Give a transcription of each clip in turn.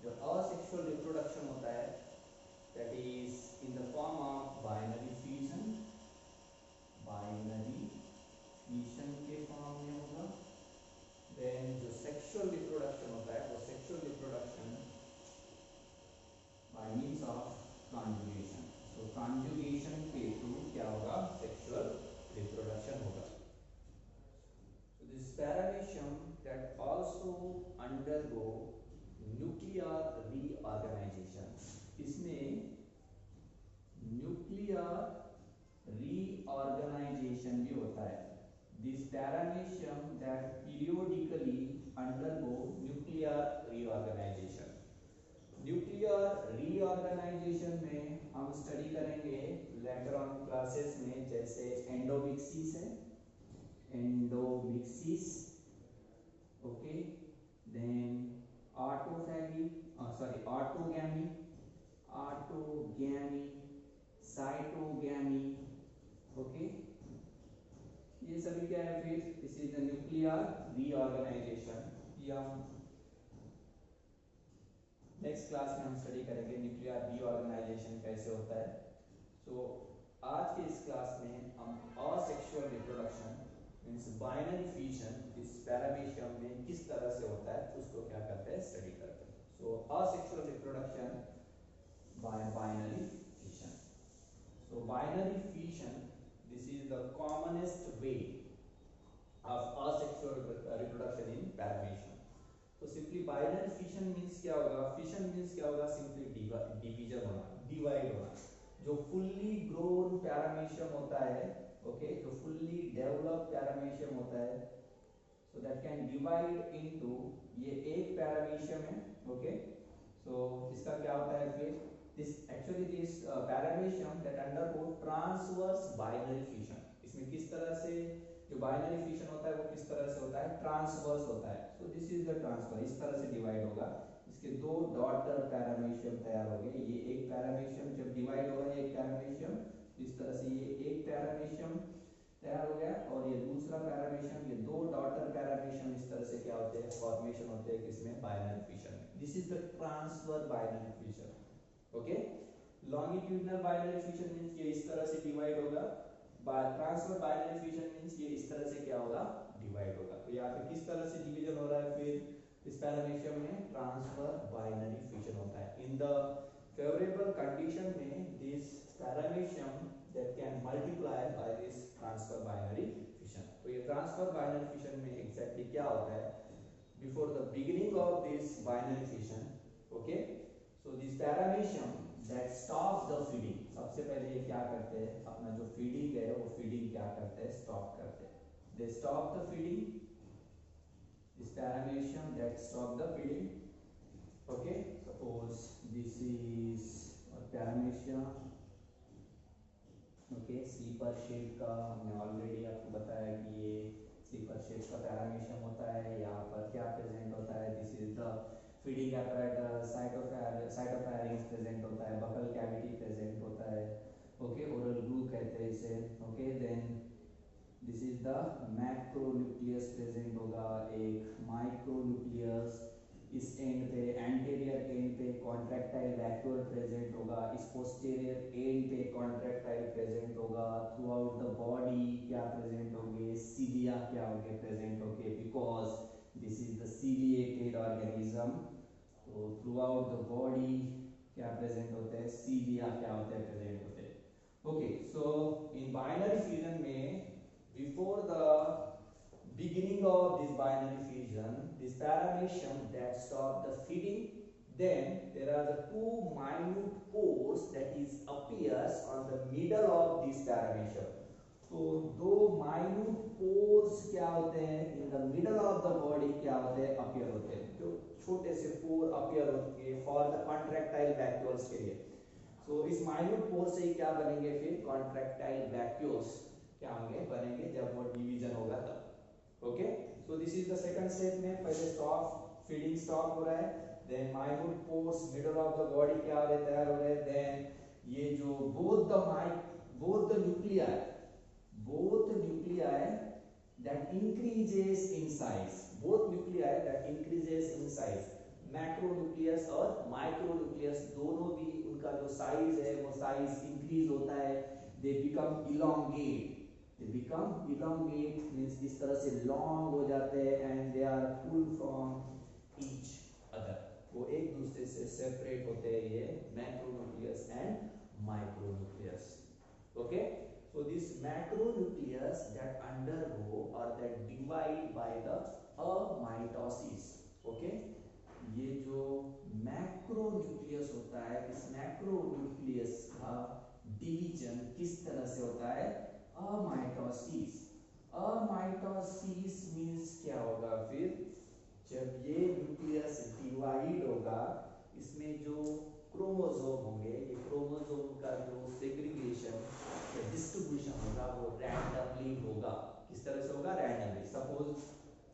जो asexual reproduction होता है that is in the form of binary fusion, binary fusion के फॉर्म में होगा। देन जो सेक्सुअल रिप्रोडक्शन होता है वो sexual reproduction by means of conjugation. So conjugation के थ्रू क्या होगा, सेक्सुअल रिप्रोडक्शन होगा। So this paramecium that also undergo nuclear reorganization, इसमें न्यूक्लियर रीऑर्गेनाइजेशन भी होता है। This paramecium that periodically undergo nuclear reorganization. Nuclear reorganization में हम स्टडी करेंगे लेटर ऑन क्लासेस में, जैसे एंडोमिक्सिस है, endomixis, okay, then autophagy, sorry autogamy, autogamy, cytogamy, okay, ये सभी क्या है फिर, this is the nuclear reorganization. या नेक्स्ट क्लास में हम स्टडी करेंगे न्यूक्लियर रीऑर्गेनाइजेशन कैसे होता है। सो आज के इस क्लास में हम asexual reproduction means binary fusion इस पैरामीशियम में किस तरह से होता है उसको क्या करते हैं, स्टडी करते हैं। So asexual reproduction by binary fusion. So binary fission, this is the commonest way of asexual reproduction in paramecium. तो सिंपली बाइनरी फिशन मींस क्या होगा, फिशन मींस क्या होगा, सिंपली डिवीजन होना, डिवाइड होना। जो फुल्ली ग्रोन पैरामीशियम होता है, ओके, जो फुल्ली डेवलप्ड पैरामीशियम होता है, so that can divide into, ये एक पैरामीशियम है, ओके। सो इसका क्या होता है फिर, this actually this paramecium that undergo transverse binary fission। इसमें किस तरह से जो बाइनरी फिशन होता है वो किस तरह से होता है, ट्रांसवर्स होता है। सो दिस इज द ट्रांसफर, इस तरह से डिवाइड होगा। इसके दो डॉटर पैरामीशियम तैयार हो गए। ये एक पैरामीशियम जब डिवाइड होगा, एक पैरामीशियम इस तरह से, ये एक पैरामीशियम तैयार हो गया, और ये दूसरा पैरामीशियम, ये दो डॉटर पैरामीशियम इस तरह से क्या होते हैं, फॉर्मेशन होते हैं किसमें, binary fission. This is the transfer binary fission, okay. Longitudinal binary fission means ये इस तरह से डिवाइड होगा, ट्रांसफर बाइनरी फिशन मींस ये इस तरह से क्या होगा, डिवाइड होगा। तो यहाँ पे किस तरह से डिवीजन हो रहा है फिर इस पैरामीशियम में, ट्रांसफर बाइनरी फिशन होता है। इन द फेवरेबल कंडीशन में this paramecium that can multiply by this transfer binary fission. तो ये ट्रांसफर बाइनरी फिशन में एग्जैक्टली क्या होता है, before the beginning of this binary fission, okay. So this paramecium that stops the feeding, सबसे पहले ये क्या करते हैं, अपना जो फीडिंग है वो फीडिंग क्या करते हैं, स्टॉप करते हैं। They stop the feeding, this paramecium that stop the feeding, okay। Suppose this is a paramecium, okay, sleeper shape का, हमने ऑलरेडी आपको बताया कि ये स्लीपर शेप का पैरामीशियम होता है। यहाँ पर क्या प्रेजेंट होता है, this is the feeding apparatus, cytopharynx present होता है, बकल कैविटी प्रेजेंट होता है, ओके, ओरल ग्रूव कहते हैं इसे, okay. Then this is the macronucleus present होगा, एक माइक्रोन्यूक्लियस, इस एंड पे, एंटीरियर एंड पे कॉन्ट्रैक्टाइल वैक्यूल प्रेजेंट होगा, इस पोस्टीरियर एंड पे कॉन्ट्रैक्टाइल प्रेजेंट होगा। थ्रू आउट द बॉडी क्या प्रेजेंट होंगे, सीलिया क्या होंगे, प्रेजेंट होंगे, because this is the ciliated organism. तो थ्रू आउट द बॉडी क्या प्रेजेंट होते हैं, सीलिया क्या होते हैं, प्रेजेंट होते हैं, okay. So in binary fusion में, before the beginning of this binary fusion, this paramecium that stop the feeding, then there are the two minute pores that is appears on the middle of this paramecium। तो दो minute pores क्या होते हैं, in the middle of the body क्या होते हैं, appear होते हैं, जो छोटे से pore appear होते हैं for the contractile vacuoles के लिए। so इस minute pore से क्या बनेंगे फिर, contractile vacuoles क्या होंगे, बनेंगे जब वो डिवीजन होगा तब, okay. So this is the second step में, पहले स्टॉप फीडिंग स्टॉप हो रहा है, then minute pores middle of the body क्या हो रहे, तैयार हो रहे हैं। देन ये जो both the nuclei that increases in size, both nuclei that increases in size macronucleus और माइक्रोन्यूक्लियस दोनों भी उनका जो साइज है वो साइज इंक्रीज होता है, दे बिकम इलोंगेट मींस इस तरह से लॉन्ग हो जाते हैं and they are pull from each other, वो एक दूसरे से सेपरेट होते हैं, ये macronucleus and micronucleus. Okay, so this macronucleus that undergo or that divide by the amitosis. okay, ये जो मैक्रोन्यूक्लियस होता है, इस मैक्रोन्यूक्लियस का डिवीजन किस तरह से होता है, अमाइटोसिस. अमाइटोसिस मींस क्या होगा फिर, जब ये न्यूक्लियस डिवाइड होगा, इसमें जो क्रोमोसोम होंगे, ये क्रोमोसोम का जो सेग्रीगेशन या डिस्ट्रीब्यूशन होगा वो रैंडमली होगा. किस तरह से होगा, रैंडमली. सपोज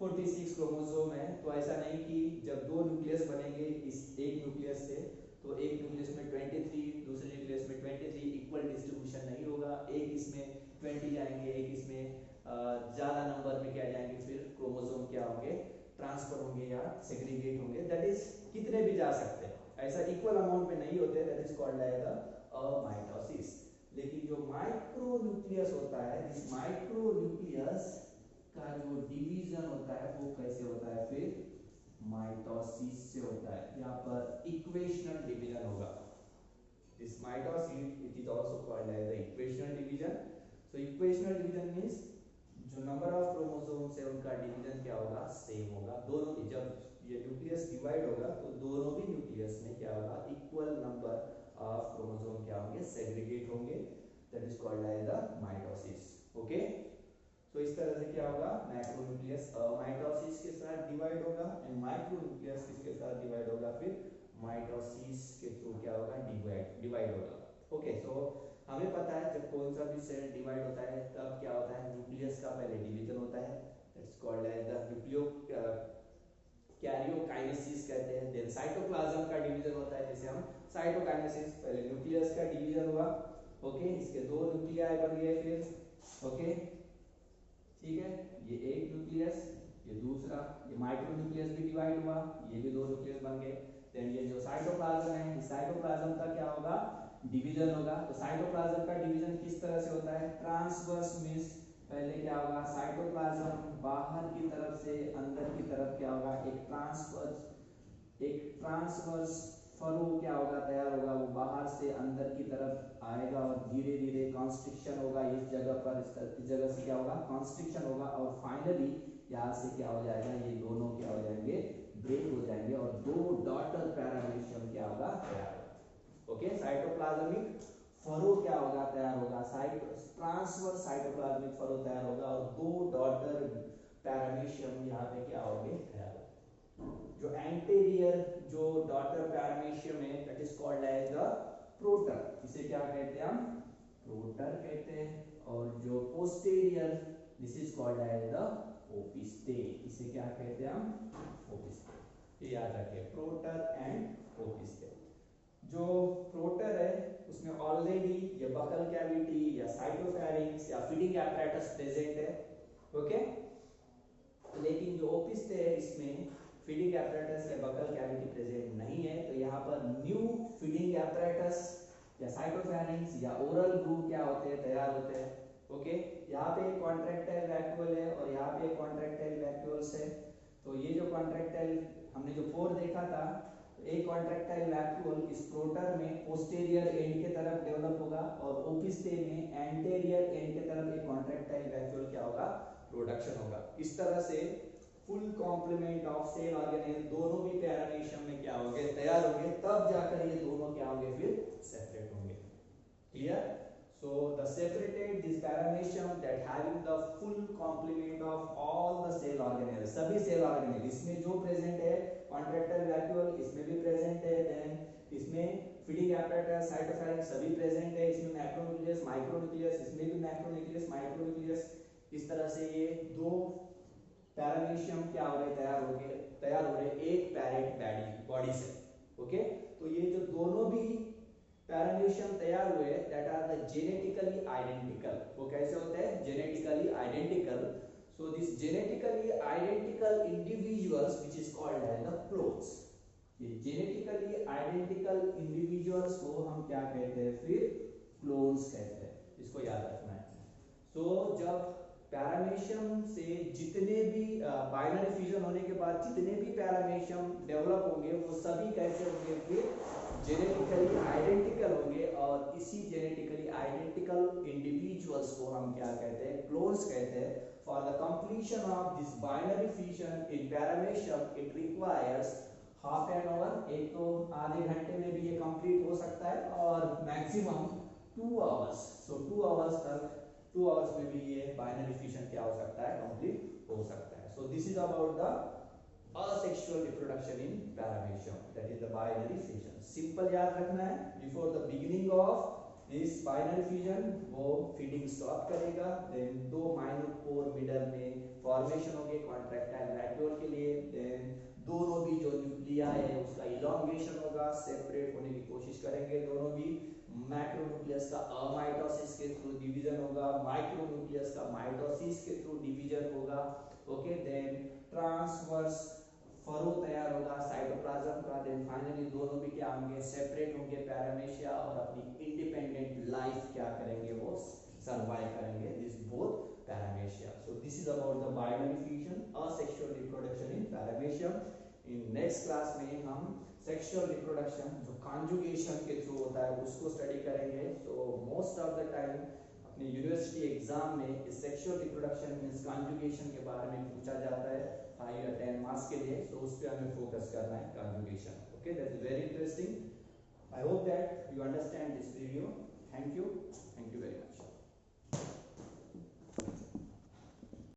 46 क्रोमोसोम है, तो ऐसा नहीं कि जब दो न्यूक्लियस बनेंगे इस एक न्यूक्लियस से, तो एक न्यूक्लियस में 23, दूसरे न्यूक्लियस में 23, इक्वल डिस्ट्रीब्यूशन नहीं होगा. एक इसमें 20 जाएंगे, एक इसमें ज्यादा नंबर में क्या जाएंगे, फिर क्रोमोसोम क्या होंगे, ट्रांसफर होंगे या सेग्रीगेट होंगे. दैट इज कितने भी जा सकते हैं, ऐसा इक्वल अमाउंट में नहीं होते. That is called as amitosis. लेकिन जो माइक्रोन्यूक्लियस होता है, इस माइक्रोन्यूक्लियस का जो डिवीजन होता है वो कैसे होता है, फिर माइटोसिस से होता है. यहाँ पर इक्वेशनल डिवीजन होगा. This mitosis it is also called as the equational division. So equational division means जो नंबर ऑफ क्रोमोसोम्स है उनका डिवीजन क्या होगा, सेम होगा. दोनों की जब ये न्यूक्लियस डिवाइड होगा तो दोनों भी न्यूक्लियस में क्या होगा, इक्वल नंबर ऑफ क्रोमोसोम क्या होंगे, सेग्रीगेट होंगे. That is called as the mitosis. Okay, तो इस तरह से क्या होगा, मैक्रोन्यूक्लियस माइटोसिस के साथ डिवाइड होगा एंड माइक्रोन्यूक्लियस किसके साथ डिवाइड होगा, फिर माइटोसिस के थ्रू क्या होगा, डिवाइड होगा. ओके, सो हमें पता है जब कौन सा भी सेल डिवाइड होता है तब क्या होता है, न्यूक्लियस का पहले डिवीजन होता है. That's called as the nucleo karyokinesis कहते हैं. देन साइटोप्लाज्म का डिवीजन होता है, जैसे हम साइटोकाइनेसिस, पहले न्यूक्लियस का डिवीजन हुआ. ओके, इसके दो न्यूक्लियाई बन गए फिर. ओके, ठीक है, ये एक न्यूक्लियस, ये दूसरा, ये माइक्रोन्यूक्लियस भी डिवाइड हुआ, ये भी दो न्यूक्लियस बन गए. देन ये जो साइटोप्लाज्म है, इस साइटोप्लाज्म का क्या होगा, डिवीजन होगा. तो साइटोप्लाज्म का डिवीजन किस तरह से होता है, ट्रांसवर्स मींस पहले क्या होगा, साइटोप्लाज्म बाहर की तरफ से अंदर की तरफ क्या होगा, एक ट्रांसवर्स फरो क्या होगा, तैयार होगा. वो बाहर से अंदर की तरफ आएगा और धीरे धीरे कॉन्स्ट्रिक्शन होगा इस जगह पर, इस जगह से क्या होगा, कॉन्स्ट्रिक्शन होगा और फाइनली यहाँ से क्या हो जाएगा, ये दोनों क्या हो जाएंगे, ब्रेक हो जाएंगे और दो डॉटर पैरामीशियम क्या होगा, तैयार होगा. ओके, साइटोप्लाज्मिक फरो क्या होगा, तैयार होगा. ट्रांसवर्स साइटोप्लाज्मिक फरो तैयार होगा और दो डॉटर पैरामीशियम यहाँ पे क्या होंगे, तैयार होंगे. जो एंटीरियर जो डॉटर पैरामीशियम है that is called as the proter. इसे क्या कहते हैं, हम प्रोटर कहते हैं. और जो posterior, this is called as the opisthe. इसे क्या कहते हैं हम, ओपिस्टे. ये याद रखिए, प्रोटर एंड ओपिस्टे. जो प्रोटर है उसमें ऑलरेडी ये बकल कैविटी या साइटोफैरिंक्स या फीडिंग एपैरेटस प्रेजेंट है. ओके, लेकिन जो ओपिस्टे है इसमें फीडिंग एपैरेटस या बकल कैविटी प्रेजेंट नहीं है. तो यहाँ पर न्यू फीडिंग एपैरेटस या साइटोफैरिंक्स या ओरल ग्रूव क्या होते हैं, तैयार होते हैं. ओके, यहाँ पे एक कॉन्ट्रैक्टाइल वैक्यूल है और यहाँ पे एक कॉन्ट्रैक्टाइल वैक्यूल्स है. तो ये जो कॉन्ट्रैक्टाइल हमने जो पोर देखा था, तो एक कॉन्ट्रैक्टाइल वैक्यूल इस प्रोटर में पोस्टीरियर एंड के तरफ डेवलप होगा और ओपिस्टे में एंटीरियर एंड के तरफ एक कॉन्ट्रैक्टाइल वैक्यूल क्या होगा, प्रोडक्शन होगा. इस तरह से full complement of cell organelle दोनों भी पैरामीशियम में क्या होंगे, तैयार होंगे. तब जाकर ये दोनों क्या होंगे, फिर सेपरेट होंगे. Clear? So the separated this paramecium that having the full complement of all the cell organelles, सभी सेल ऑर्गेनेल इसमें जो प्रेजेंट है, कॉन्ट्रैक्टाइल वैक्यूल इसमें भी प्रेजेंट है, देन इसमें फीडिंग एपैरेटस साइटोफैरिंक्स सभी प्रेजेंट है, इसमें मैक्रोन्यूक्लियस माइक्रोन्यूक्लियस, इसमें भी मैक्रोन्यूक्लियस माइक्रोन्यूक्लियस. इस तरह से ये दो पैरामीशियम क्या हो रहे, तैयार हो रहे एक पैरेंट बॉडी से. ओके, तो ये जो दोनों भी पैरामीशियम तैयार हुए that are the genetically identical. वो कैसे होते हैं, genetically identical. So this genetically identical individuals which is called as the clones. ये जेनेटिकली आइडेंटिकल इंडिविजुअल्स को हम क्या कहते हैं, फिर क्लोन्स कहते हैं, इसको याद रखना है। सो जब पैरामीशियम से जितने भी बाइनरी फ्यूजन होने के बाद जितने भी पैरामीशियम डेवलप होंगे वो सभी कैसे होंगे, फिर जेनेटिकली आइडेंटिकल होंगे, और इसी जेनेटिकली आइडेंटिकल इंडिविजुअल्स को हम क्या कहते हैं, क्लोन्स कहते हैं। For the completion of this binary fusion in paramecium it requires half an hour, एक तो आधे घंटे में भी ये कंप्लीट हो सकता है, और मैक्सिमम 2 आवर्स। सो 2 आवर्स तक, 2 आवर्स में भी ये बाइनरी फ्यूजन क्या हो सकता है, कंप्लीट हो सकता है। सो this is about the asexual reproduction in paramecium, that is the binary fission. Simple याद रखना है, before the beginning of this binary fusion वो फीडिंग स्टॉप करेगा, देन 2 माइनर पोर मिडल में फॉर्मेशन होंगे कॉन्ट्रैक्टाइल वैक्यूल के लिए, देन दोनों भी जो न्यूक्लिया है उसका इलॉन्गेशन होगा, सेपरेट होने की कोशिश करेंगे दोनों भी। मैक्रोन्यूक्लियस का अमाइटोसिस के थ्रू डिवीजन होगा, माइक्रोन्यूक्लियस का माइटोसिस के थ्रू डिवीजन होगा। ओके, देन ट्रांसवर्स फरो तैयार होगा साइटोप्लाज्म का, देन फाइनली दोनों भी क्या होंगे, सेपरेट होंगे पैरामीशिया, और अपनी इंडिपेंडेंट लाइफ क्या करेंगे, वो सर्वाइव करेंगे, this both पैरामीशिया। So this is about the binary fusion, asexual reproduction in paramecium. In next class में हम सेक्सुअल रिप्रोडक्शन जो कॉन्जुगेशन के थ्रू होता है उसको स्टडी करेंगे। So most of the time अपने यूनिवर्सिटी एग्जाम में इस सेक्सुअल रिप्रोडक्शन मींस कॉन्जुगेशन के बारे में पूछा जाता है 5 या 10 मार्क्स के लिए, सो उस पे हमें फोकस करना है, conjugation. Okay, that is very interesting. I hope that you understand this video. Thank you very much.